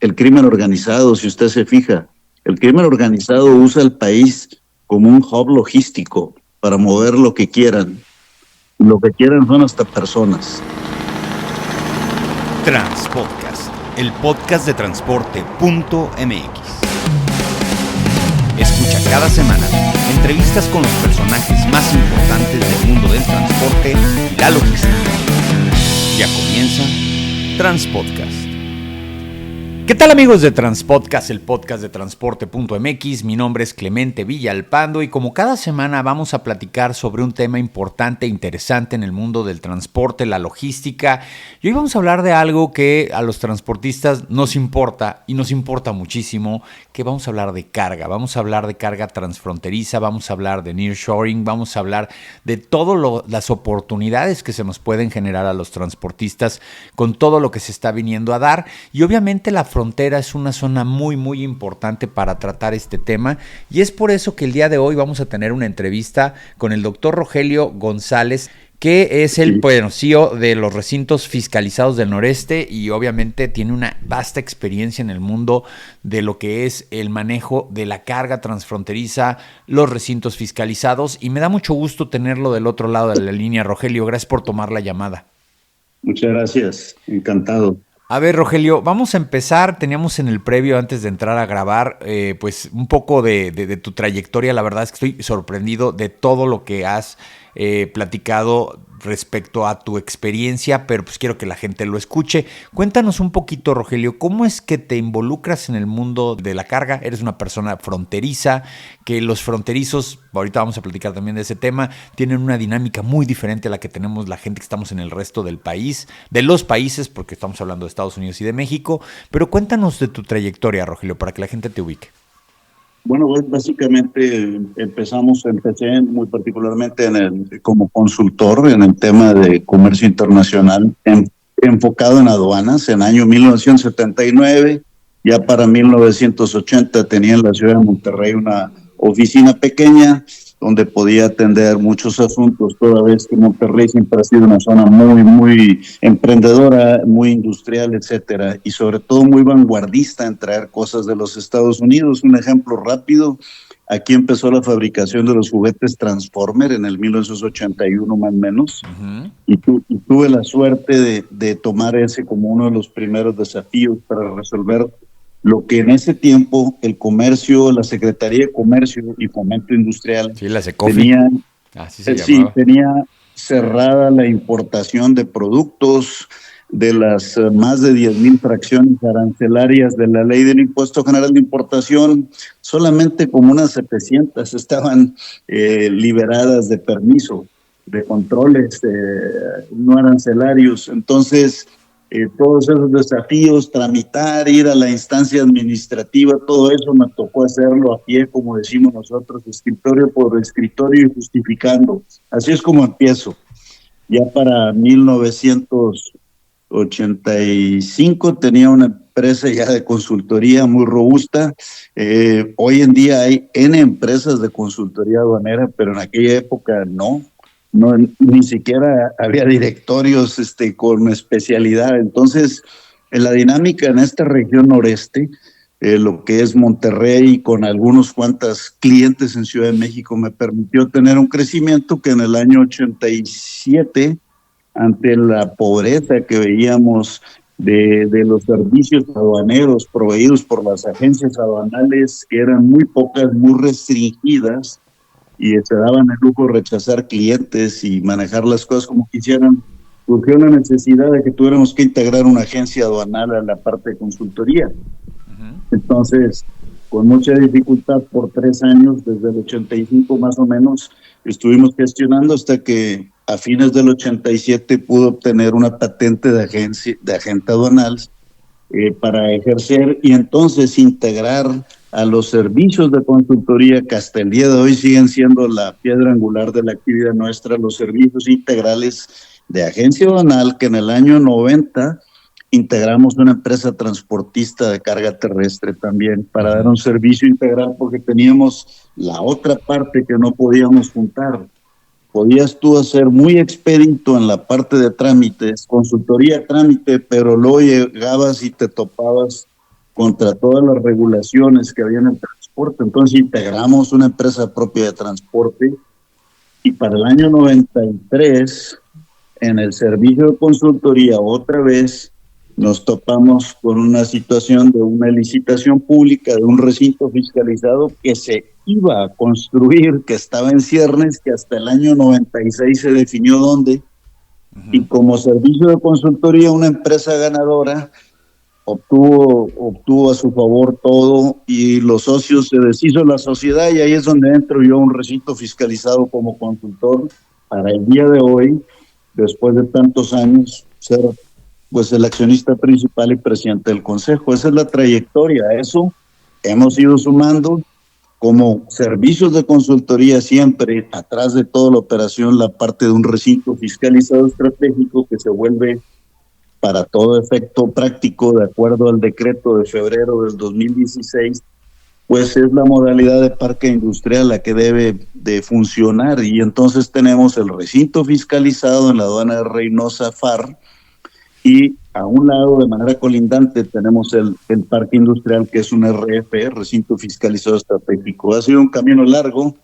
el crimen organizado, si usted se fija. El crimen organizado usa el país como un hub logístico para mover lo que quieran. Lo que quieran son hasta personas. Transpodcast, el podcast de transporte.mx. Escucha cada semana entrevistas con los personajes más importantes del mundo del transporte y la logística. Ya comienza Transpodcast. ¿Qué tal, amigos de Transpodcast, el podcast de transporte.mx? Mi nombre es Clemente Villalpando y como cada semana vamos a platicar sobre un tema importante e interesante en el mundo del transporte, la logística. Y hoy vamos a hablar de algo que a los transportistas nos importa y nos importa muchísimo, que vamos a hablar de carga. Vamos a hablar de carga transfronteriza, vamos a hablar de nearshoring, vamos a hablar de todas las oportunidades que se nos pueden generar a los transportistas con todo lo que se está viniendo a dar. Y obviamente la frontera es una zona muy importante para tratar este tema y es por eso que el día de hoy vamos a tener una entrevista con el doctor Rogelio González, que es el CEO de los recintos fiscalizados del noreste y obviamente tiene una vasta experiencia en el mundo de lo que es el manejo de la carga transfronteriza, los recintos fiscalizados, y me da mucho gusto tenerlo del otro lado de la línea. Rogelio, gracias por tomar la llamada. Muchas gracias, encantado. A ver, Rogelio, vamos a empezar. Teníamos en el previo, antes de entrar a grabar, pues un poco de tu trayectoria. La verdad es que estoy sorprendido de todo lo que has platicado respecto a tu experiencia, pero pues quiero que la gente lo escuche. Cuéntanos un poquito, Rogelio, ¿cómo es que te involucras en el mundo de la carga? Eres una persona fronteriza, que los fronterizos, ahorita vamos a platicar también de ese tema, tienen una dinámica muy diferente a la que tenemos la gente que estamos en el resto del país, de los países, porque estamos hablando de Estados Unidos y de México, pero cuéntanos de tu trayectoria, Rogelio, para que la gente te ubique. Bueno, pues básicamente empecé muy particularmente como consultor en el tema de comercio internacional, enfocado en aduanas. En el año 1979, ya para 1980 tenía en la ciudad de Monterrey una oficina pequeña donde podía atender muchos asuntos, toda vez que Monterrey siempre ha sido una zona muy emprendedora, muy industrial, etcétera, y sobre todo muy vanguardista en traer cosas de los Estados Unidos. Un ejemplo rápido: aquí empezó la fabricación de los juguetes Transformer en el 1981 más o menos, y tuve la suerte de tomar ese como uno de los primeros desafíos para resolver lo que en ese tiempo el comercio, la Secretaría de Comercio y Fomento Industrial, sí, la Secofi, tenía cerrada la importación de productos de las más de 10,000 fracciones arancelarias de la ley del Impuesto General de Importación. Solamente como unas 700 estaban liberadas de permiso, de controles no arancelarios. Entonces, todos esos desafíos, tramitar, ir a la instancia administrativa, todo eso me tocó hacerlo a pie, como decimos nosotros, escritorio por escritorio y justificando. Así es como empiezo. Ya para 1985 tenía una empresa ya de consultoría muy robusta. Hoy en día hay N empresas de consultoría aduanera, pero en aquella época no, ni siquiera había directorios con especialidad. Entonces, en la dinámica en esta región noreste, lo que es Monterrey, con algunos cuantos clientes en Ciudad de México, me permitió tener un crecimiento que en el año 87, ante la pobreza que veíamos de los servicios aduaneros proveídos por las agencias aduanales, que eran muy pocas, muy restringidas, y se daban el lujo de rechazar clientes y manejar las cosas como quisieran, surgió la necesidad de que tuviéramos que integrar una agencia aduanal a la parte de consultoría. Entonces, con mucha dificultad, por 3 años, desde el 85 más o menos, estuvimos gestionando hasta que a fines del 87 pude obtener una patente de agente aduanal para ejercer y entonces integrar a los servicios de consultoría, que hasta el día de hoy siguen siendo la piedra angular de la actividad nuestra, los servicios integrales de agencia aduanal, que en el año 90 integramos una empresa transportista de carga terrestre también para dar un servicio integral, porque teníamos la otra parte que no podíamos juntar. Podías tú hacer muy expedito en la parte de trámites, consultoría, trámite, pero luego llegabas y te topabas contra todas las regulaciones que había en el transporte. Entonces integramos una empresa propia de transporte y para el año 93, en el servicio de consultoría, otra vez nos topamos con una situación de una licitación pública de un recinto fiscalizado que se iba a construir, que estaba en ciernes, que hasta el año 96 se definió dónde. Y como servicio de consultoría, una empresa ganadora obtuvo a su favor todo y los socios, se deshizo la sociedad y ahí es donde entro yo a un recinto fiscalizado como consultor para el día de hoy, después de tantos años, ser pues el accionista principal y presidente del consejo. Esa es la trayectoria. A eso hemos ido sumando como servicios de consultoría siempre, atrás de toda la operación, la parte de un recinto fiscalizado estratégico que se vuelve para todo efecto práctico, de acuerdo al decreto de febrero del 2016, pues es la modalidad de parque industrial la que debe de funcionar. Y entonces tenemos el recinto fiscalizado en la aduana de Reynosa, FAR, y a un lado, de manera colindante, tenemos el parque industrial, que es un RF, recinto fiscalizado estratégico. Ha sido un camino largo.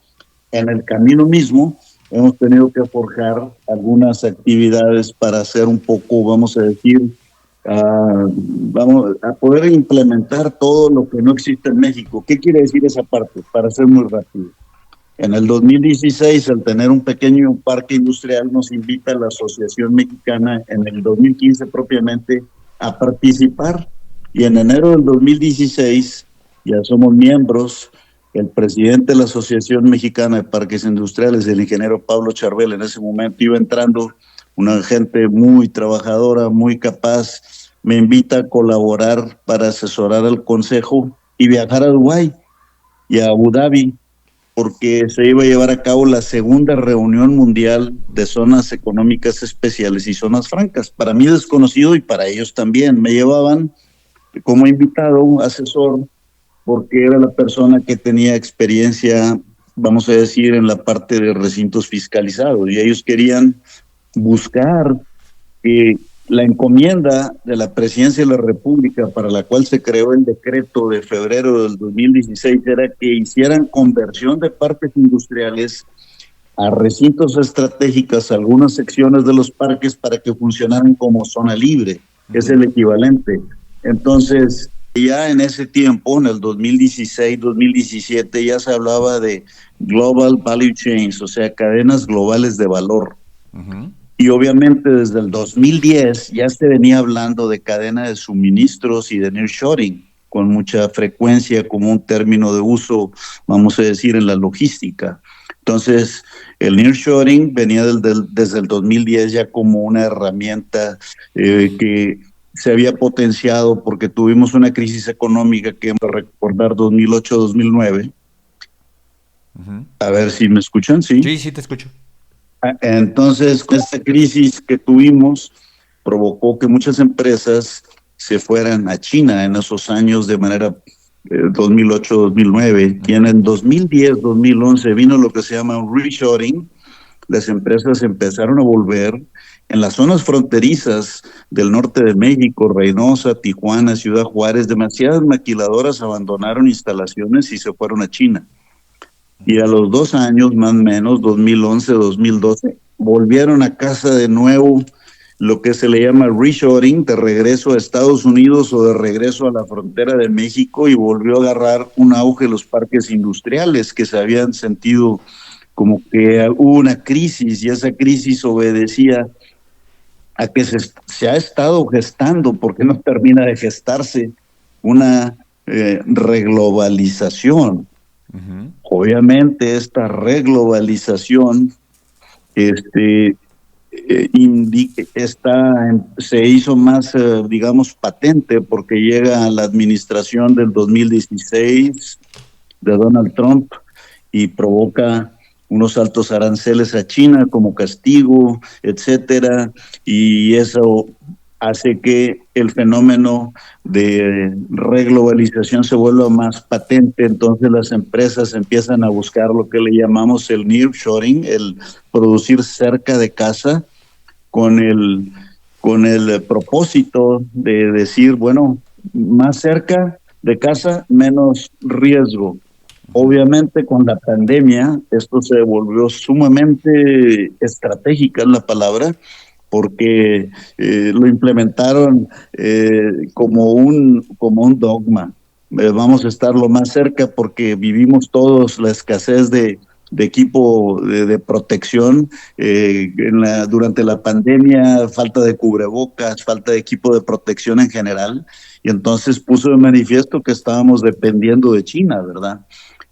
En el camino mismo hemos tenido que forjar algunas actividades para hacer un poco, vamos a decir, vamos a poder implementar todo lo que no existe en México. ¿Qué quiere decir esa parte? Para ser muy rápido. En el 2016, al tener un pequeño parque industrial, nos invita a la Asociación Mexicana, en el 2015 propiamente, a participar. Y en enero del 2016, ya somos miembros. El presidente de la Asociación Mexicana de Parques Industriales, el ingeniero Pablo Charbel, en ese momento iba entrando una gente muy trabajadora, muy capaz, me invita a colaborar para asesorar al consejo y viajar a Dubái y a Abu Dhabi, porque se iba a llevar a cabo la segunda reunión mundial de zonas económicas especiales y zonas francas. Para mí desconocido y para ellos también. Me llevaban como invitado, asesor, porque era la persona que tenía experiencia, vamos a decir, en la parte de recintos fiscalizados, y ellos querían buscar la encomienda de la Presidencia de la República, para la cual se creó el decreto de febrero del 2016, era que hicieran conversión de parques industriales a recintos estratégicos, algunas secciones de los parques, para que funcionaran como zona libre, que es el equivalente. Entonces, ya en ese tiempo, en el 2016, 2017, ya se hablaba de Global Value Chains, o sea, cadenas globales de valor. Y obviamente desde el 2010 ya se venía hablando de cadena de suministros y de nearshoring, con mucha frecuencia como un término de uso, vamos a decir, en la logística. Entonces, el nearshoring venía desde el 2010 ya como una herramienta que se había potenciado porque tuvimos una crisis económica que vamos a recordar 2008-2009. A ver si me escuchan, ¿sí? Sí, te escucho. Entonces, con esta crisis que tuvimos, provocó que muchas empresas se fueran a China en esos años de manera 2008-2009. Y en el 2010-2011 vino lo que se llama un reshoring. Las empresas empezaron a volver en las zonas fronterizas del norte de México, Reynosa, Tijuana, Ciudad Juárez. Demasiadas maquiladoras abandonaron instalaciones y se fueron a China. Y a los 2 años, más o menos, 2011, 2012, volvieron a casa de nuevo, lo que se le llama reshoring, de regreso a Estados Unidos o de regreso a la frontera de México, y volvió a agarrar un auge los parques industriales, que se habían sentido como que hubo una crisis, y esa crisis obedecía a que se ha estado gestando, porque no termina de gestarse, una reglobalización. Obviamente esta reglobalización se hizo más, digamos, patente, porque llega a la administración del 2016 de Donald Trump y provoca unos altos aranceles a China como castigo, etcétera, y eso hace que el fenómeno de reglobalización se vuelva más patente. Entonces las empresas empiezan a buscar lo que le llamamos el nearshoring, el producir cerca de casa, con el propósito de decir, bueno, más cerca, de casa, menos riesgo. Obviamente con la pandemia esto se volvió sumamente estratégica, es la palabra, porque lo implementaron como un dogma. Vamos a estar lo más cerca porque vivimos todos la escasez de equipo de protección durante la pandemia, falta de cubrebocas, falta de equipo de protección en general, y entonces puso de manifiesto que estábamos dependiendo de China, ¿verdad?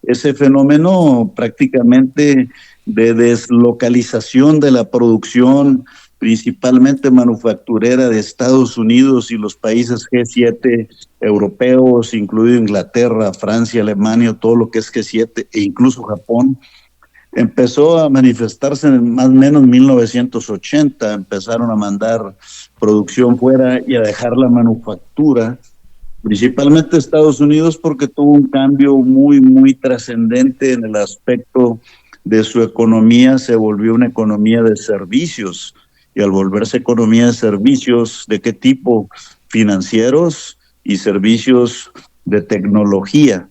Ese fenómeno prácticamente de deslocalización de la producción, principalmente manufacturera de Estados Unidos y los países G7 europeos, incluido Inglaterra, Francia, Alemania, todo lo que es G7 e incluso Japón, empezó a manifestarse en más o menos 1980, empezaron a mandar producción fuera y a dejar la manufactura, principalmente Estados Unidos, porque tuvo un cambio muy trascendente en el aspecto de su economía, se volvió una economía de servicios, y al volverse economía de servicios, ¿de qué tipo? Financieros y servicios de tecnología.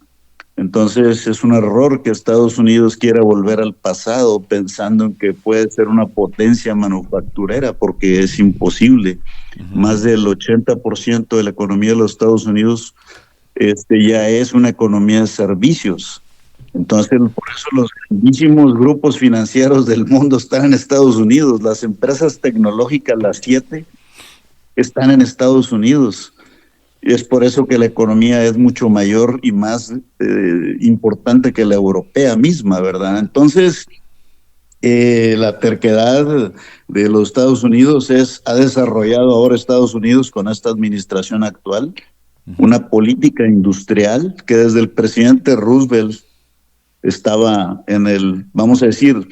Entonces es un error que Estados Unidos quiera volver al pasado pensando en que puede ser una potencia manufacturera, porque es imposible. Más del 80% de la economía de los Estados Unidos ya es una economía de servicios. Entonces, por eso los grandísimos grupos financieros del mundo están en Estados Unidos. Las empresas tecnológicas, las 7, están en Estados Unidos. Y es por eso que la economía es mucho mayor y más importante que la europea misma, ¿verdad? Entonces, la terquedad de los Estados Unidos ha desarrollado ahora Estados Unidos con esta administración actual una política industrial que desde el presidente Roosevelt estaba vamos a decir,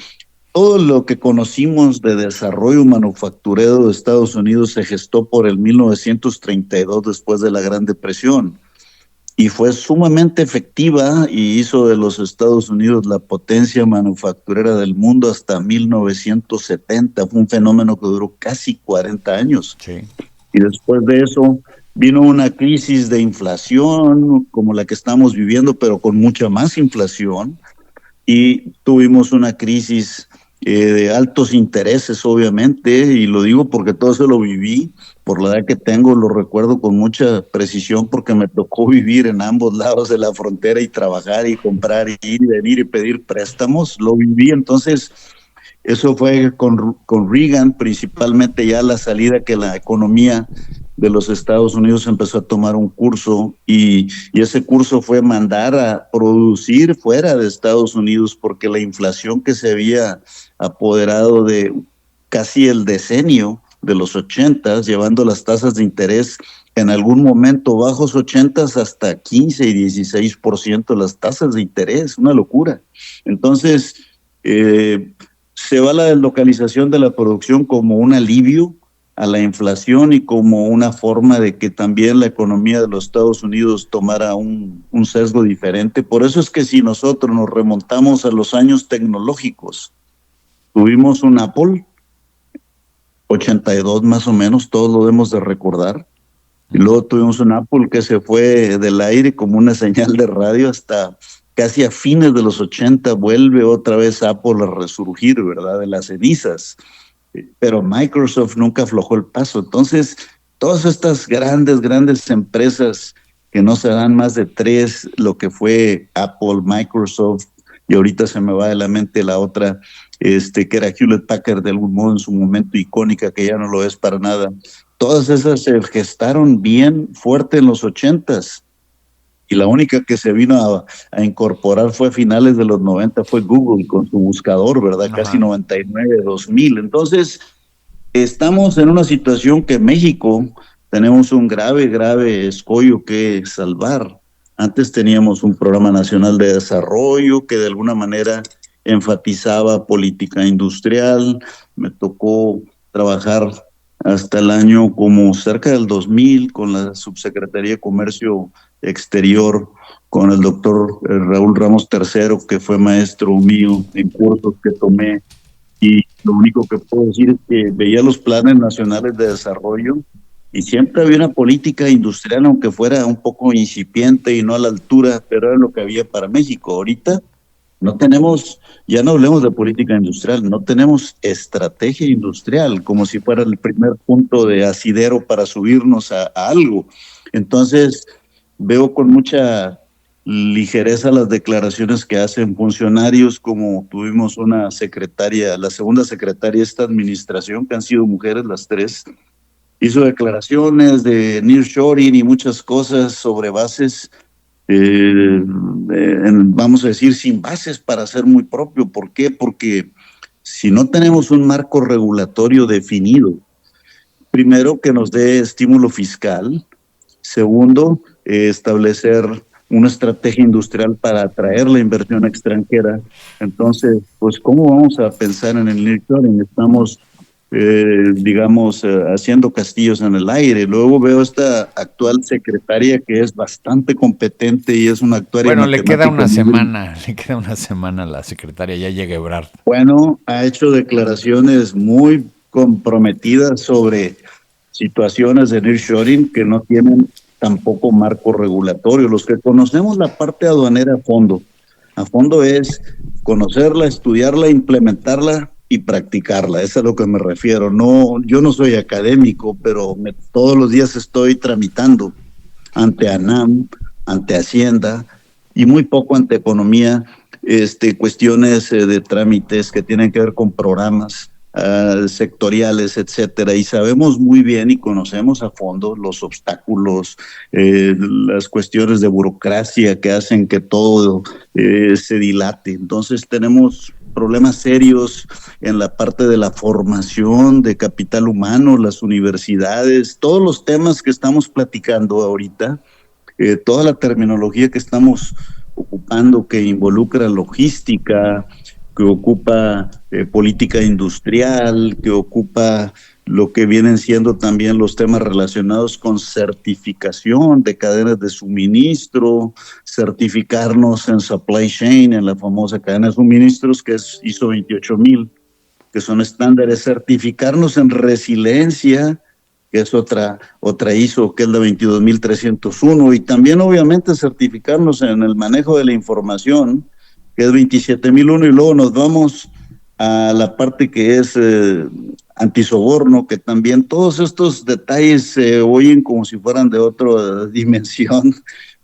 todo lo que conocimos de desarrollo manufacturero de Estados Unidos se gestó por el 1932 después de la Gran Depresión y fue sumamente efectiva y hizo de los Estados Unidos la potencia manufacturera del mundo hasta 1970. Fue un fenómeno que duró casi 40 años. Sí. Y después de eso vino una crisis de inflación como la que estamos viviendo, pero con mucha más inflación, y tuvimos una crisis de altos intereses, obviamente, y lo digo porque todo eso lo viví, por la edad que tengo, lo recuerdo con mucha precisión porque me tocó vivir en ambos lados de la frontera y trabajar y comprar y ir y venir y pedir préstamos, lo viví. Entonces eso fue con Reagan, principalmente ya la salida que la economía de los Estados Unidos empezó a tomar un curso y ese curso fue mandar a producir fuera de Estados Unidos porque la inflación que se había apoderado de casi el decenio de los 80s, llevando las tasas de interés en algún momento bajos 80s hasta 15 y 16% las tasas de interés, una locura. Entonces, se va la deslocalización de la producción como un alivio a la inflación y como una forma de que también la economía de los Estados Unidos tomara un sesgo diferente. Por eso es que si nosotros nos remontamos a los años tecnológicos, tuvimos un Apple, 82 más o menos, todos lo debemos de recordar, y luego tuvimos un Apple que se fue del aire como una señal de radio hasta casi a fines de los 80, vuelve otra vez Apple a resurgir, ¿verdad?, de las cenizas. Pero Microsoft nunca aflojó el paso. Entonces, todas estas grandes empresas que no se dan más de 3, lo que fue Apple, Microsoft, y ahorita se me va de la mente la otra, que era Hewlett Packard de algún modo en su momento icónica, que ya no lo es para nada. Todas esas se gestaron bien fuerte en los 80s. Y la única que se vino a incorporar fue a finales de los 90, fue Google con su buscador, ¿verdad? Ajá. Casi 99, 2000. Entonces, estamos en una situación que México tenemos un grave escollo que salvar. Antes teníamos un programa nacional de desarrollo que de alguna manera enfatizaba política industrial. Me tocó trabajar hasta el año como cerca del 2000 con la Subsecretaría de Comercio Exterior, con el doctor Raúl Ramos III, que fue maestro mío en cursos que tomé, y lo único que puedo decir es que veía los planes nacionales de desarrollo Y siempre había una política industrial, aunque fuera un poco incipiente y no a la altura, pero era lo que había para México. Ahorita no tenemos, ya no hablemos de política industrial, no tenemos estrategia industrial, como si fuera el primer punto de asidero para subirnos a algo. Entonces, veo con mucha ligereza las declaraciones que hacen funcionarios, como tuvimos una secretaria, la segunda secretaria de esta administración, que han sido mujeres las tres, hizo declaraciones de nearshoring y muchas cosas sobre bases, vamos a decir, sin bases para ser muy propio. ¿Por qué? Porque si no tenemos un marco regulatorio definido, primero que nos dé estímulo fiscal, segundo, establecer una estrategia industrial para atraer la inversión extranjera. Entonces, pues, ¿cómo vamos a pensar en el nearshoring? Estamos haciendo castillos en el aire. Luego veo esta actual secretaria que es bastante competente y es una actuaria. Bueno, le queda una semana a la secretaria, ya llega Ebrard. Bueno, ha hecho declaraciones muy comprometidas sobre situaciones de nearshoring que no tienen tampoco marco regulatorio. Los que conocemos la parte aduanera a fondo es conocerla, estudiarla, implementarla y practicarla. Eso es a lo que me refiero. No, yo no soy académico, pero todos los días estoy tramitando ante ANAM, ante Hacienda y muy poco ante Economía, cuestiones de trámites que tienen que ver con programas sectoriales, etcétera, y sabemos muy bien y conocemos a fondo los obstáculos, las cuestiones de burocracia que hacen que todo se dilate. Entonces tenemos problemas serios en la parte de la formación de capital humano, las universidades, todos los temas que estamos platicando ahorita, toda la terminología que estamos ocupando que involucra logística, que ocupa política industrial, que ocupa lo que vienen siendo también los temas relacionados con certificación de cadenas de suministro, certificarnos en supply chain, en la famosa cadena de suministros que es ISO 28000, que son estándares, certificarnos en resiliencia, que es otra ISO, que es la 22301, y también obviamente certificarnos en el manejo de la información, que es 27001, y luego nos vamos a la parte que es antisoborno, que también todos estos detalles se oyen como si fueran de otra dimensión,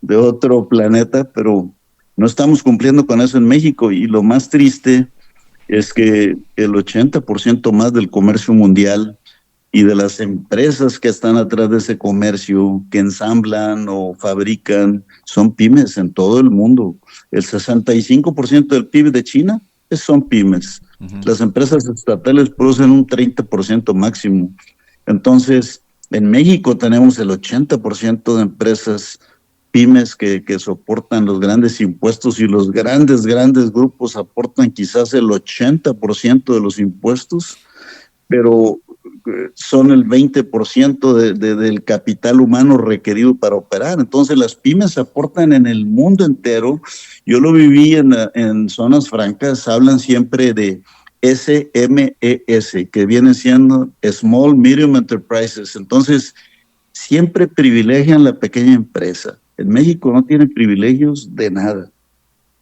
de otro planeta, pero no estamos cumpliendo con eso en México. Y lo más triste es que el 80% más del comercio mundial y de las empresas que están atrás de ese comercio, que ensamblan o fabrican, son pymes en todo el mundo. El 65% del PIB de China son pymes. Uh-huh. Las empresas estatales producen un 30% máximo. Entonces, en México tenemos el 80% de empresas pymes que soportan los grandes impuestos, y los grandes grupos aportan quizás el 80% de los impuestos, pero son el 20% del capital humano requerido para operar. Entonces las pymes aportan en el mundo entero. Yo lo viví en zonas francas, hablan siempre de SMES, que viene siendo Small Medium Enterprises. Entonces siempre privilegian la pequeña empresa. En México no tienen privilegios de nada.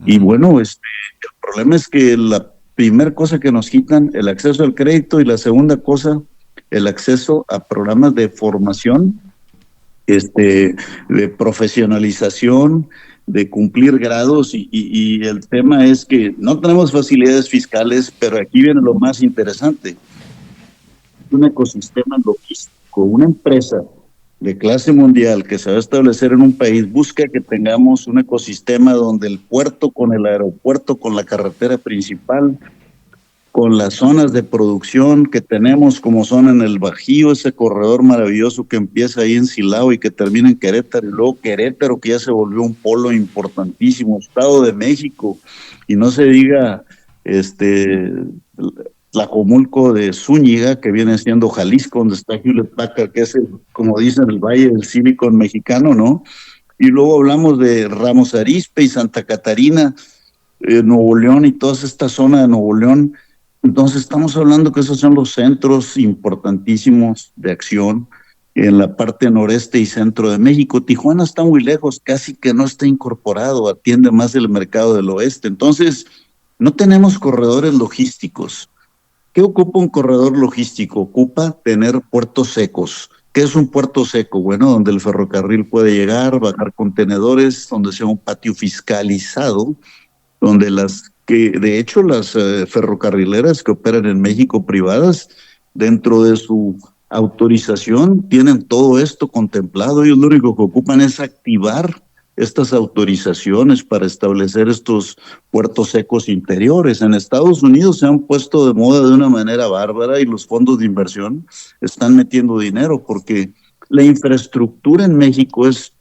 Y bueno, el problema es que la primera cosa que nos quitan, el acceso al crédito, y la segunda cosa, el acceso a programas de formación, de profesionalización, de cumplir grados, y el tema es que no tenemos facilidades fiscales, pero aquí viene lo más interesante. Un ecosistema logístico, una empresa de clase mundial que se va a establecer en un país, busca que tengamos un ecosistema donde el puerto con el aeropuerto, con la carretera principal, con las zonas de producción que tenemos, como son en el Bajío, ese corredor maravilloso que empieza ahí en Silao y que termina en Querétaro, y luego Querétaro, que ya se volvió un polo importantísimo, Estado de México, y no se diga Tlajomulco de Zúñiga, que viene siendo Jalisco, donde está Hewlett Packard, que es, como dicen, el Valle del Silicon mexicano, ¿no? Y luego hablamos de Ramos Arizpe y Santa Catarina, Nuevo León y toda esta zona de Nuevo León. Entonces estamos hablando que esos son los centros importantísimos de acción, en la parte noreste y centro de México. Tijuana está muy lejos, casi que no está incorporado, atiende más el mercado del oeste. Entonces, no tenemos corredores logísticos. ¿Qué ocupa un corredor logístico? Ocupa tener puertos secos. ¿Qué es un puerto seco? Bueno, donde el ferrocarril puede llegar, bajar contenedores, donde sea un patio fiscalizado, donde de hecho las ferrocarrileras que operan en México privadas, dentro de su autorización, tienen todo esto contemplado. Ellos lo único que ocupan es activar estas autorizaciones para establecer estos puertos secos interiores. En Estados Unidos se han puesto de moda de una manera bárbara y los fondos de inversión están metiendo dinero porque la infraestructura en México es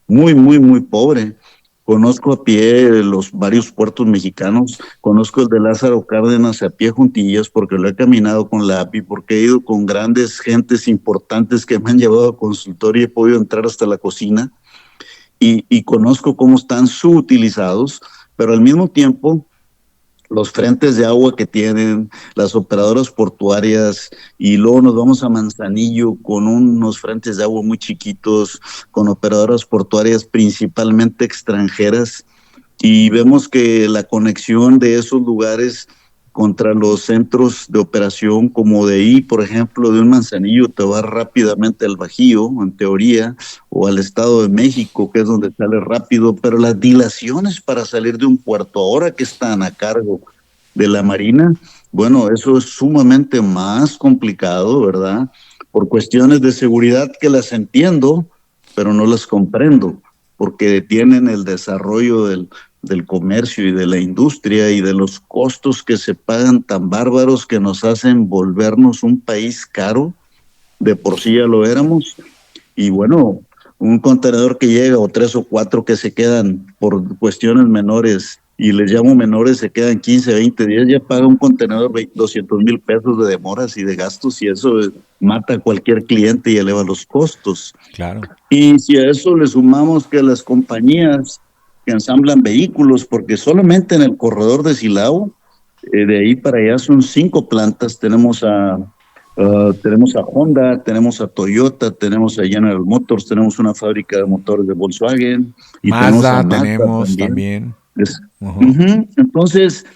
muy, muy, muy pobre. Conozco a pie los varios puertos mexicanos, conozco el de Lázaro Cárdenas a pie juntillas porque lo he caminado con la API, porque he ido con grandes gentes importantes que me han llevado a consultorio y he podido entrar hasta la cocina y conozco cómo están subutilizados, pero al mismo tiempo los frentes de agua que tienen, las operadoras portuarias, y luego nos vamos a Manzanillo con unos frentes de agua muy chiquitos, con operadoras portuarias principalmente extranjeras, y vemos que la conexión de esos lugares contra los centros de operación, como de ahí, por ejemplo, de un Manzanillo te va rápidamente al Bajío, en teoría, o al Estado de México, que es donde sale rápido, pero las dilaciones para salir de un puerto, ahora que están a cargo de la Marina, bueno, eso es sumamente más complicado, ¿verdad? Por cuestiones de seguridad que las entiendo, pero no las comprendo, porque detienen el desarrollo del comercio y de la industria y de los costos que se pagan tan bárbaros que nos hacen volvernos un país caro, de por sí ya lo éramos, y bueno, un contenedor que llega o 3 o 4 que se quedan por cuestiones menores, y les llamo menores, se quedan 15, 20 días, ya paga un contenedor 200,000 pesos de demoras y de gastos, y eso mata a cualquier cliente y eleva los costos. Claro. Y si a eso le sumamos que las compañías que ensamblan vehículos, porque solamente en el corredor de Silao, de ahí para allá son 5 plantas, tenemos a Honda, tenemos a Toyota, tenemos a General Motors, tenemos una fábrica de motores de Volkswagen, y Mazda, tenemos también. Entonces,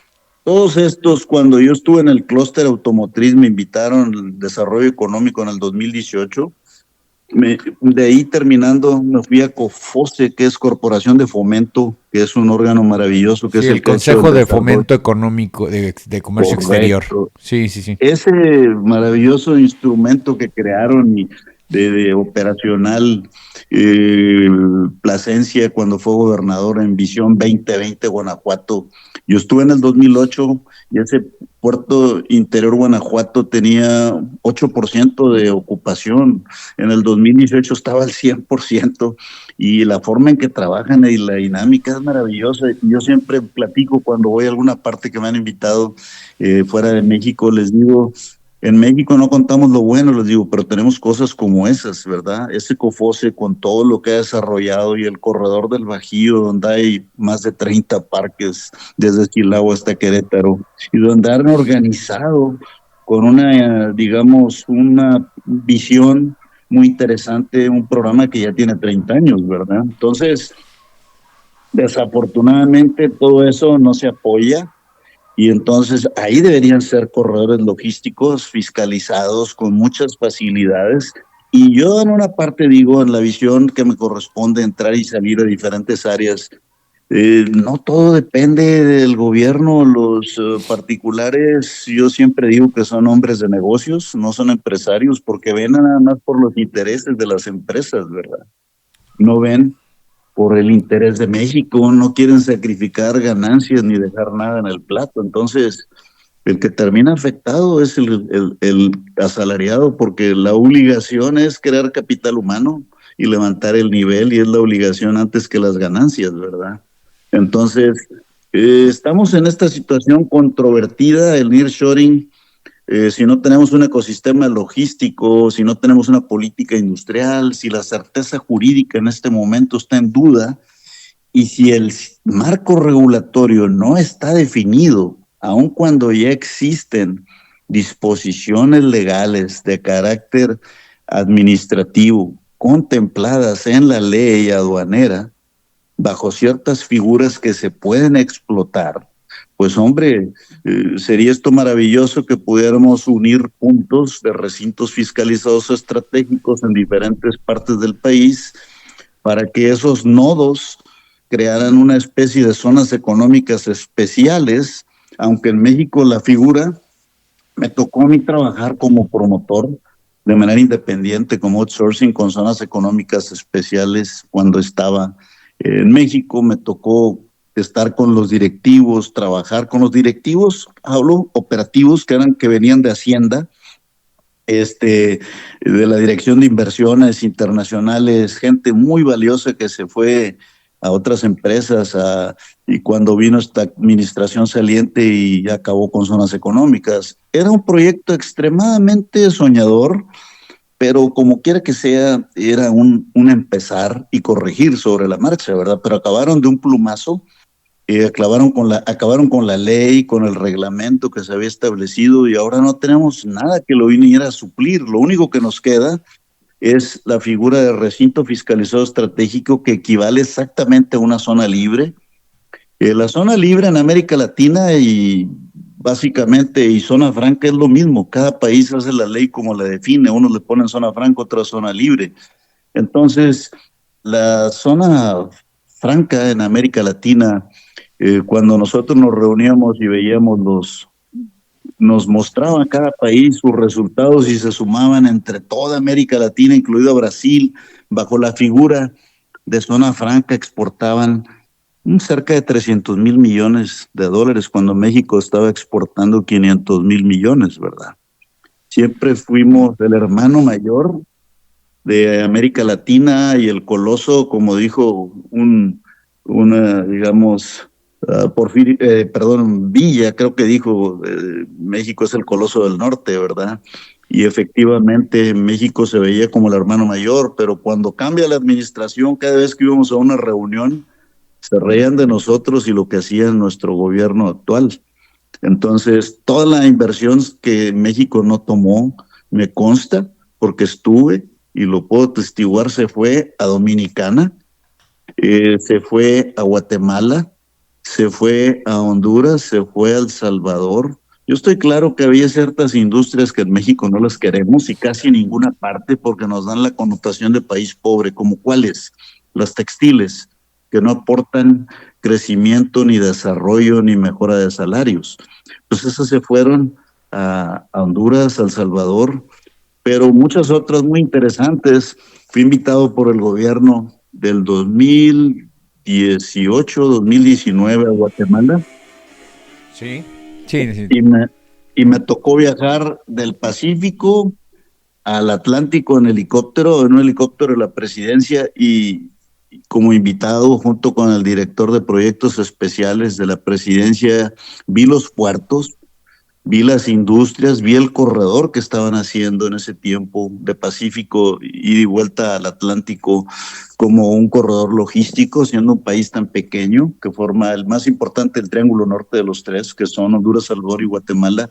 todos estos, cuando yo estuve en el clúster automotriz, me invitaron al desarrollo económico en el 2018. De ahí terminando, me fui a COFOSE, que es Corporación de Fomento, que es un órgano maravilloso, que es el Consejo de Fomento Económico de Comercio Exterior. Sí. Ese maravilloso instrumento que crearon de operacional Plasencia cuando fue gobernador en Visión 2020 Guanajuato. Yo estuve en el 2008 y ese puerto interior Guanajuato tenía 8% de ocupación. En el 2018 estaba al 100%, y la forma en que trabajan y la dinámica es maravillosa. Yo siempre platico cuando voy a alguna parte que me han invitado fuera de México, les digo, en México no contamos lo bueno, les digo, pero tenemos cosas como esas, ¿verdad? Ese COFOSE con todo lo que ha desarrollado, y el corredor del Bajío, donde hay más de 30 parques, desde Silao hasta Querétaro, y donde han organizado con una, digamos, una visión muy interesante, un programa que ya tiene 30 años, ¿verdad? Entonces, desafortunadamente todo eso no se apoya. Y entonces ahí deberían ser corredores logísticos fiscalizados con muchas facilidades. Y yo en una parte digo, en la visión que me corresponde entrar y salir de diferentes áreas, no todo depende del gobierno. Los particulares, yo siempre digo que son hombres de negocios, no son empresarios, porque ven nada más por los intereses de las empresas, ¿verdad? No ven por el interés de México, no quieren sacrificar ganancias ni dejar nada en el plato. Entonces, el que termina afectado es el asalariado, porque la obligación es crear capital humano y levantar el nivel, y es la obligación antes que las ganancias, ¿verdad? Entonces, estamos en esta situación controvertida, el nearshoring. Si no tenemos un ecosistema logístico, si no tenemos una política industrial, si la certeza jurídica en este momento está en duda, y si el marco regulatorio no está definido, aun cuando ya existen disposiciones legales de carácter administrativo contempladas en la ley aduanera, bajo ciertas figuras que se pueden explotar, pues hombre, sería esto maravilloso que pudiéramos unir puntos de recintos fiscalizados estratégicos en diferentes partes del país para que esos nodos crearan una especie de zonas económicas especiales, aunque en México la figura me tocó a mí trabajar como promotor de manera independiente, como outsourcing con zonas económicas especiales cuando estaba en México. Me tocó estar con los directivos, trabajar con los directivos, hablo operativos que venían de Hacienda, de la Dirección de Inversiones Internacionales, gente muy valiosa que se fue a otras empresas y cuando vino esta administración saliente y acabó con zonas económicas. Era un proyecto extremadamente soñador, pero como quiera que sea, era un empezar y corregir sobre la marcha, ¿verdad? Pero acabaron de un plumazo, acabaron con la ley, con el reglamento que se había establecido y ahora no tenemos nada que lo viniera a suplir. Lo único que nos queda es la figura de recinto fiscalizado estratégico que equivale exactamente a una zona libre. La zona libre en América Latina y básicamente y zona franca es lo mismo. Cada país hace la ley como la define. Unos le ponen zona franca, otra zona libre. Entonces, la zona franca en América Latina, cuando nosotros nos reuníamos y veíamos nos mostraban cada país sus resultados y se sumaban entre toda América Latina, incluido Brasil, bajo la figura de zona franca exportaban cerca de 300,000 millones de dólares cuando México estaba exportando 500,000 millones, ¿verdad? Siempre fuimos el hermano mayor de América Latina y el coloso, como dijo digamos, Villa, creo que dijo, México es el coloso del norte, ¿verdad? Y efectivamente México se veía como el hermano mayor, pero cuando cambia la administración, cada vez que íbamos a una reunión, se reían de nosotros y lo que hacía nuestro gobierno actual. Entonces, toda la inversión que México no tomó, me consta, porque estuve y lo puedo testiguar, se fue a Dominicana, se fue a Guatemala, se fue a Honduras, se fue a El Salvador. Yo estoy claro que había ciertas industrias que en México no las queremos y casi en ninguna parte porque nos dan la connotación de país pobre, como cuáles, las textiles, que no aportan crecimiento, ni desarrollo, ni mejora de salarios. Pues esas se fueron a Honduras, a El Salvador, pero muchas otras muy interesantes. Fui invitado por el gobierno del 2018, 2019 a Guatemala. Sí. Y me tocó viajar del Pacífico al Atlántico en un helicóptero de la presidencia y como invitado junto con el director de proyectos especiales de la presidencia, vi los puertos, vi las industrias, vi el corredor que estaban haciendo en ese tiempo de Pacífico y de vuelta al Atlántico como un corredor logístico, siendo un país tan pequeño que forma el más importante del Triángulo Norte de los tres, que son Honduras, Salvador y Guatemala.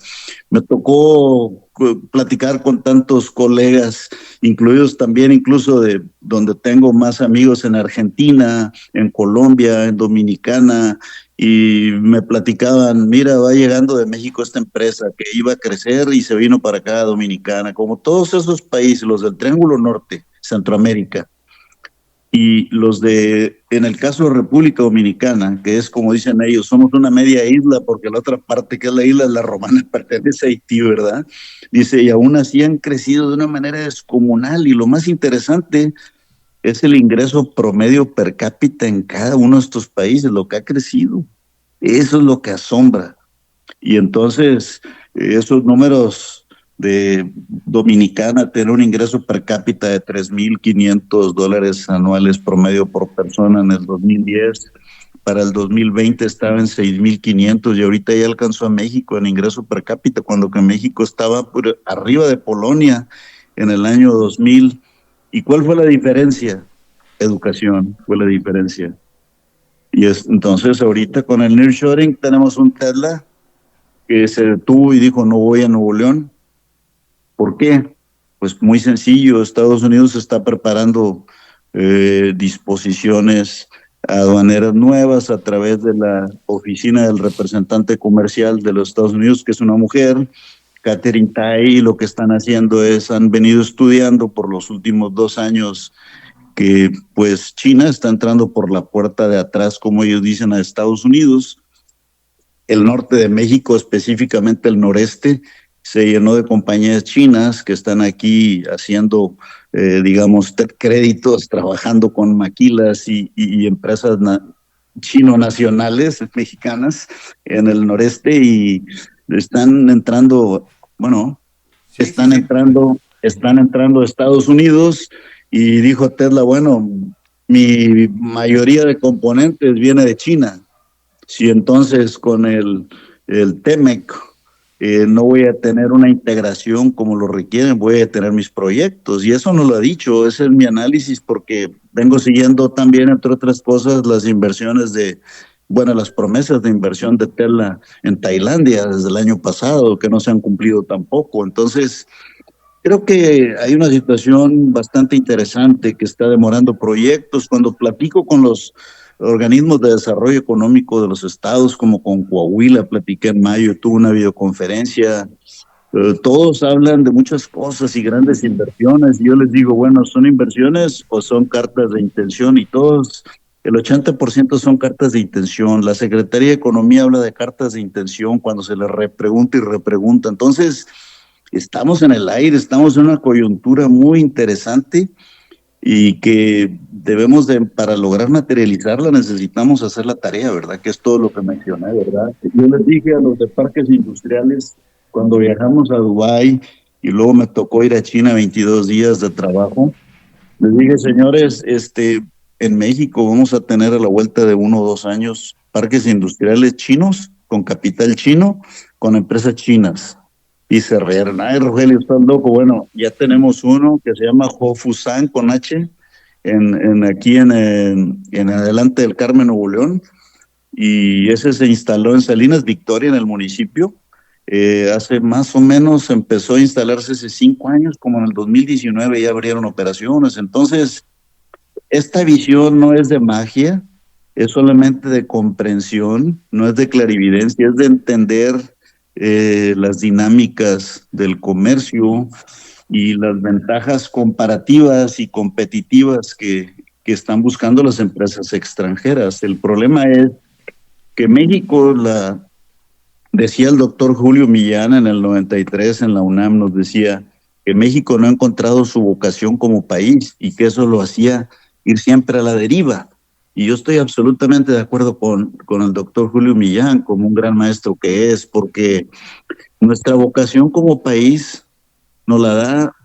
Me tocó platicar con tantos colegas, incluidos también incluso de donde tengo más amigos en Argentina, en Colombia, en Dominicana, y me platicaban, mira, va llegando de México esta empresa que iba a crecer y se vino para acá a Dominicana, como todos esos países, los del Triángulo Norte, Centroamérica, y en el caso de República Dominicana, que es como dicen ellos, somos una media isla porque la otra parte que es la isla de la Romana pertenece a Haití, ¿verdad? Dice, y aún así han crecido de una manera descomunal y lo más interesante es el ingreso promedio per cápita en cada uno de estos países, lo que ha crecido. Eso es lo que asombra. Y entonces, esos números de Dominicana, tener un ingreso per cápita de $3,500 anuales promedio por persona en el 2010, para el 2020 estaba en 6,500 y ahorita ya alcanzó a México en ingreso per cápita, cuando que México estaba por arriba de Polonia en el año 2000. ¿Y cuál fue la diferencia? Educación fue la diferencia. Entonces ahorita con el nearshoring tenemos un Tesla que se detuvo y dijo no voy a Nuevo León. ¿Por qué? Pues muy sencillo, Estados Unidos está preparando disposiciones aduaneras nuevas a través de la oficina del representante comercial de los Estados Unidos, que es una mujer, Catherine Tai, y lo que están haciendo es, han venido estudiando por los últimos 2 años que pues China está entrando por la puerta de atrás, como ellos dicen, a Estados Unidos. El norte de México, específicamente el noreste, se llenó de compañías chinas que están aquí haciendo, digamos, créditos, trabajando con maquilas y empresas chino nacionales mexicanas en el noreste, y están entrando, bueno, están entrando a Estados Unidos. Y dijo Tesla, bueno, mi mayoría de componentes viene de China. Si entonces con el TEMEC no voy a tener una integración como lo requieren, voy a tener mis proyectos. Y eso no lo ha dicho, ese es mi análisis, porque vengo siguiendo también, entre otras cosas, las inversiones las promesas de inversión de Tesla en Tailandia desde el año pasado, que no se han cumplido tampoco. Entonces, creo que hay una situación bastante interesante que está demorando proyectos. Cuando platico con los organismos de desarrollo económico de los estados, como con Coahuila, platiqué en mayo, tuve una videoconferencia, todos hablan de muchas cosas y grandes inversiones, y yo les digo, bueno, ¿son inversiones o son cartas de intención? Y todos, el 80% son cartas de intención. La Secretaría de Economía habla de cartas de intención cuando se les repregunta y repregunta. Entonces, estamos en el aire, estamos en una coyuntura muy interesante y que debemos para lograr materializarla, necesitamos hacer la tarea, ¿verdad? Que es todo lo que mencioné, ¿verdad? Yo les dije a los de parques industriales, cuando viajamos a Dubái y luego me tocó ir a China 22 días de trabajo, les dije, señores, en México vamos a tener a la vuelta de 1 o 2 años parques industriales chinos, con capital chino, con empresas chinas. Y se rieron, ay, Rogelio, estás loco. Bueno, ya tenemos uno que se llama Hofusan con H, aquí en adelante del Carmen, Nuevo León, y ese se instaló en Salinas Victoria, en el municipio. Hace más o menos, empezó a instalarse hace 5 años, como en el 2019 ya abrieron operaciones. Entonces, esta visión no es de magia, es solamente de comprensión, no es de clarividencia, es de entender las dinámicas del comercio y las ventajas comparativas y competitivas que están buscando las empresas extranjeras. El problema es que México, decía el doctor Julio Millán en el 93 en la UNAM, nos decía que México no ha encontrado su vocación como país y que eso lo hacía ir siempre a la deriva. Y yo estoy absolutamente de acuerdo con el doctor Julio Millán, como un gran maestro que es, porque nuestra vocación como país nos la da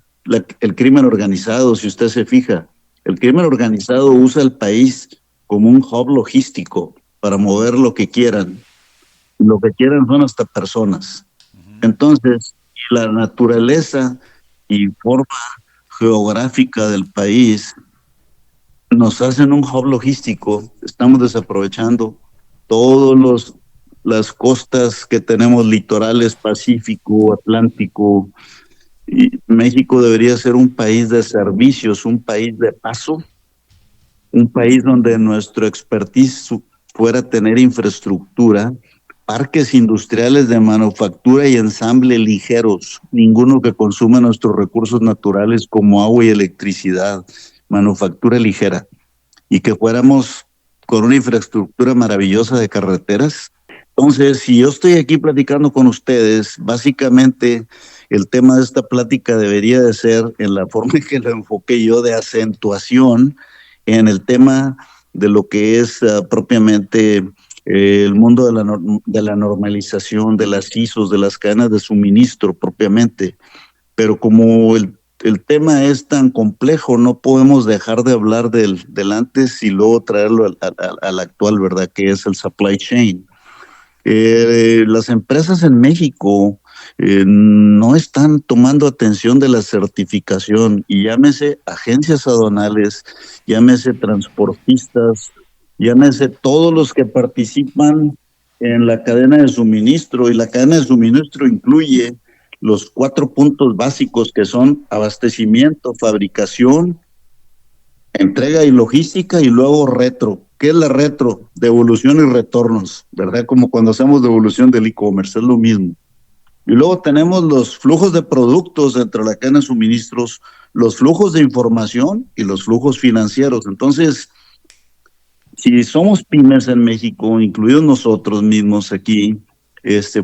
el crimen organizado. Si usted se fija, el crimen organizado usa el país como un hub logístico para mover lo que quieran. Lo que quieran son hasta personas. Entonces, la naturaleza y forma geográfica del país nos hacen un hub logístico. Estamos desaprovechando todas las costas que tenemos, litorales, Pacífico, Atlántico. Y México debería ser un país de servicios, un país de paso, un país donde nuestro expertise fuera tener infraestructura, parques industriales de manufactura y ensamble ligeros, ninguno que consuma nuestros recursos naturales como agua y electricidad, manufactura ligera, y que fuéramos con una infraestructura maravillosa de carreteras. Entonces, si yo estoy aquí platicando con ustedes, básicamente el tema de esta plática debería de ser, en la forma en que lo enfoqué yo, de acentuación en el tema de lo que es propiamente el mundo de la normalización, de las ISOs, de las cadenas de suministro propiamente. Pero como el tema es tan complejo, no podemos dejar de hablar del antes y luego traerlo al actual, ¿verdad? Que es el supply chain. Las empresas en México no están tomando atención de la certificación, y llámese agencias aduanales, llámese transportistas, llámese todos los que participan en la cadena de suministro, y la cadena de suministro incluye los 4 puntos básicos que son abastecimiento, fabricación, entrega y logística, y luego retro. ¿Qué es la retro? Devolución y retornos, ¿verdad? Como cuando hacemos devolución del e-commerce, es lo mismo. Y luego tenemos los flujos de productos dentro de la cadena de suministros, los flujos de información y los flujos financieros. Entonces, si somos pymes en México, incluidos nosotros mismos aquí,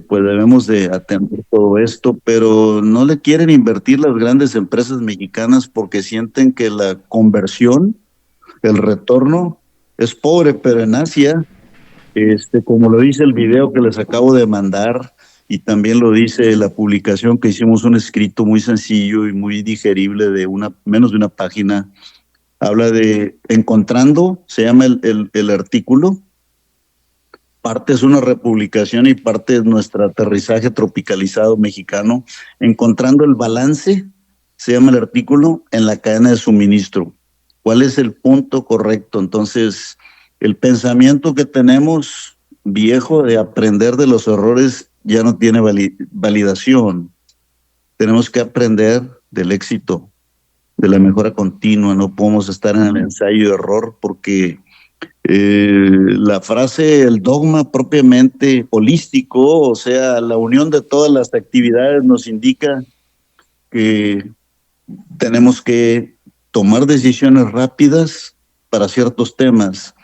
pues debemos de atender todo esto, pero no le quieren invertir las grandes empresas mexicanas porque sienten que la conversión, el retorno es pobre. Pero en Asia, como lo dice el video que les acabo de mandar, y también lo dice la publicación que hicimos, un escrito muy sencillo y muy digerible de menos de una página, habla de encontrando, se llama el artículo. Parte es una republicación y parte es nuestro aterrizaje tropicalizado mexicano. Encontrando el balance, se llama el artículo, en la cadena de suministro. ¿Cuál es el punto correcto? Entonces, el pensamiento que tenemos viejo de aprender de los errores ya no tiene validación. Tenemos que aprender del éxito, de la mejora continua. No podemos estar en el ensayo y error, porque la frase, el dogma propiamente holístico, o sea, la unión de todas las actividades, nos indica que tenemos que tomar decisiones rápidas para ciertos temas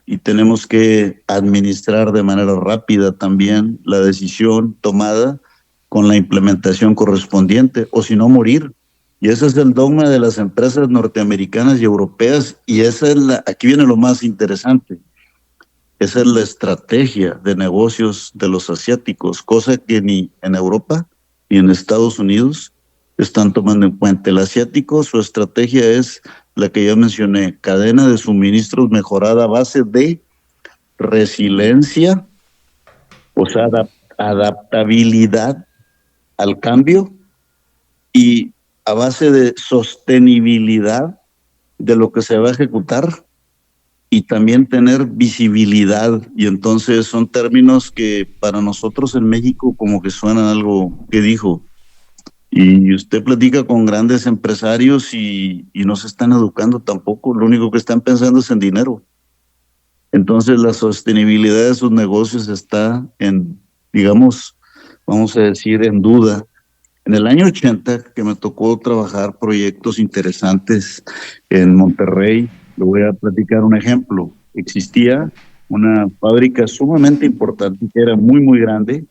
y tenemos que administrar de manera rápida también la decisión tomada con la implementación correspondiente, o si no, morir. Y ese es el dogma de las empresas norteamericanas y europeas, y aquí viene lo más interesante. Esa es la estrategia de negocios de los asiáticos, cosa que ni en Europa ni en Estados Unidos están tomando en cuenta. El asiático, su estrategia es la que ya mencioné: cadena de suministros mejorada a base de resiliencia, o sea, adaptabilidad al cambio, y a base de sostenibilidad de lo que se va a ejecutar, y también tener visibilidad. Y entonces son términos que para nosotros en México como que suenan algo que dijo. Y usted platica con grandes empresarios y no se están educando tampoco. Lo único que están pensando es en dinero. Entonces la sostenibilidad de sus negocios está en, digamos, vamos a decir, en duda. En el año 80, que me tocó trabajar proyectos interesantes en Monterrey, le voy a platicar un ejemplo. Existía una fábrica sumamente importante que era muy, muy grande.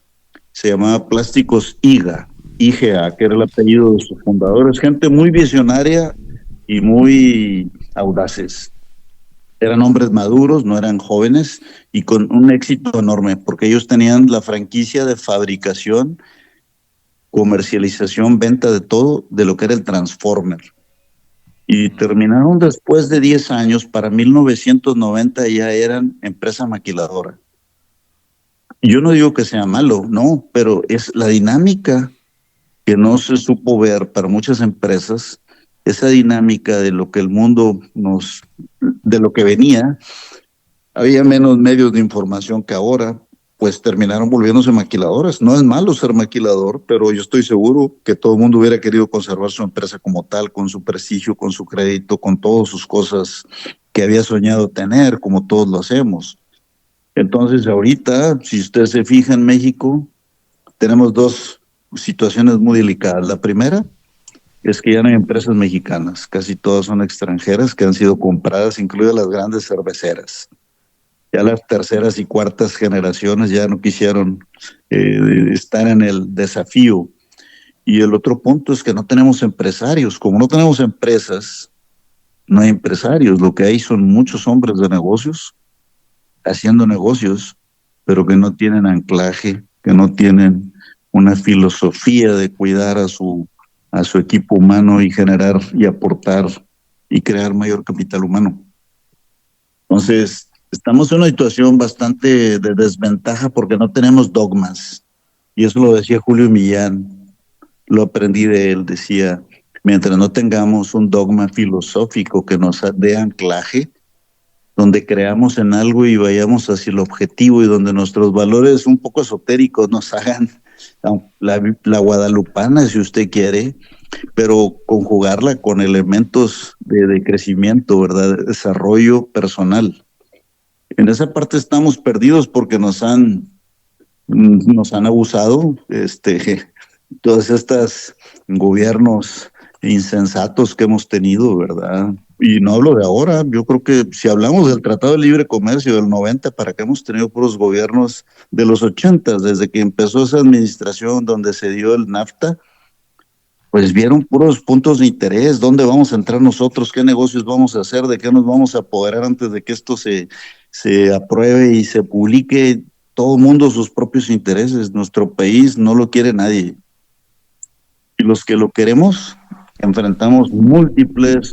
Se llamaba Plásticos IGA, que era el apellido de sus fundadores. Gente muy visionaria y muy audaces. Eran hombres maduros, no eran jóvenes, y con un éxito enorme, porque ellos tenían la franquicia de fabricación, comercialización, venta de todo, de lo que era el Transformer. Y terminaron después de 10 años, para 1990 ya eran empresa maquiladora. Yo no digo que sea malo, no, pero es la dinámica que no se supo ver para muchas empresas, esa dinámica de lo que el mundo de lo que venía. Había menos medios de información que ahora, pues terminaron volviéndose maquiladoras. No es malo ser maquilador, pero yo estoy seguro que todo el mundo hubiera querido conservar su empresa como tal, con su prestigio, con su crédito, con todas sus cosas que había soñado tener, como todos lo hacemos. Entonces ahorita, si usted se fija en México, tenemos 2 situaciones muy delicadas. La primera es que ya no hay empresas mexicanas, casi todas son extranjeras que han sido compradas, incluidas las grandes cerveceras. Ya las terceras y cuartas generaciones ya no quisieron estar en el desafío. Y el otro punto es que no tenemos empresarios. Como no tenemos empresas, no hay empresarios. Lo que hay son muchos hombres de negocios haciendo negocios, pero que no tienen anclaje, que no tienen una filosofía de cuidar a su equipo humano y generar y aportar y crear mayor capital humano. Entonces, estamos en una situación bastante de desventaja porque no tenemos dogmas. Y eso lo decía Julio Millán, lo aprendí de él. Decía, mientras no tengamos un dogma filosófico que nos dé anclaje, donde creamos en algo y vayamos hacia el objetivo, y donde nuestros valores un poco esotéricos nos hagan la guadalupana, si usted quiere, pero conjugarla con elementos de crecimiento, ¿verdad? De desarrollo personal. En esa parte estamos perdidos porque nos han abusado, todos estos gobiernos insensatos que hemos tenido, ¿verdad? Y no hablo de ahora, yo creo que si hablamos del Tratado de Libre Comercio del 90, para qué hemos tenido puros gobiernos de los 80, desde que empezó esa administración donde se dio el NAFTA, pues vieron puros puntos de interés, dónde vamos a entrar nosotros, qué negocios vamos a hacer, de qué nos vamos a apoderar antes de que esto se apruebe y se publique. Todo mundo sus propios intereses. Nuestro país no lo quiere nadie. Y los que lo queremos, enfrentamos múltiples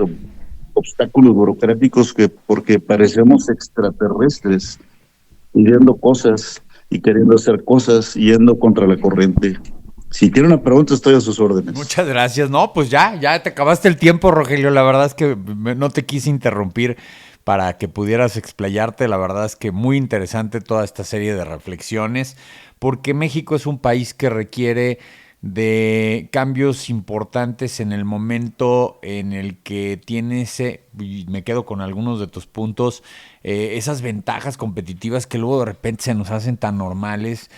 obstáculos burocráticos porque parecemos extraterrestres, pidiendo cosas y queriendo hacer cosas, yendo contra la corriente. Si tiene una pregunta, estoy a sus órdenes. Muchas gracias. No, pues ya te acabaste el tiempo, Rogelio. La verdad es que no te quise interrumpir para que pudieras explayarte. La verdad es que muy interesante toda esta serie de reflexiones, porque México es un país que requiere de cambios importantes en el momento en el que tiene y me quedo con algunos de tus puntos, esas ventajas competitivas que luego de repente se nos hacen tan normales,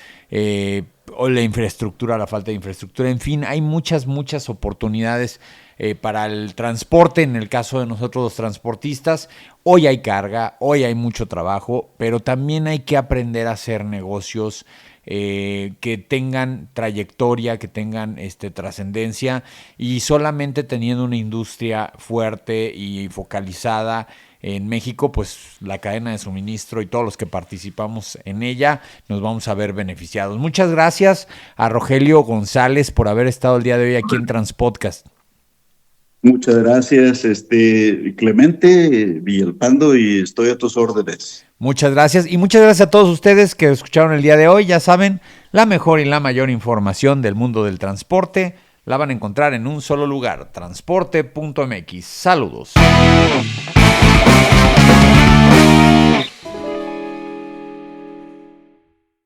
o la infraestructura, la falta de infraestructura, en fin, hay muchas oportunidades para el transporte, en el caso de nosotros los transportistas. Hoy hay carga, hoy hay mucho trabajo, pero también hay que aprender a hacer negocios que tengan trayectoria, que tengan trascendencia, y solamente teniendo una industria fuerte y focalizada en México, pues la cadena de suministro y todos los que participamos en ella nos vamos a ver beneficiados. Muchas gracias a Rogelio González por haber estado el día de hoy aquí en Transpodcast. Muchas gracias, Clemente Villalpando, y estoy a tus órdenes. Muchas gracias, y muchas gracias a todos ustedes que escucharon el día de hoy. Ya saben, la mejor y la mayor información del mundo del transporte la van a encontrar en un solo lugar, transporte.mx. Saludos.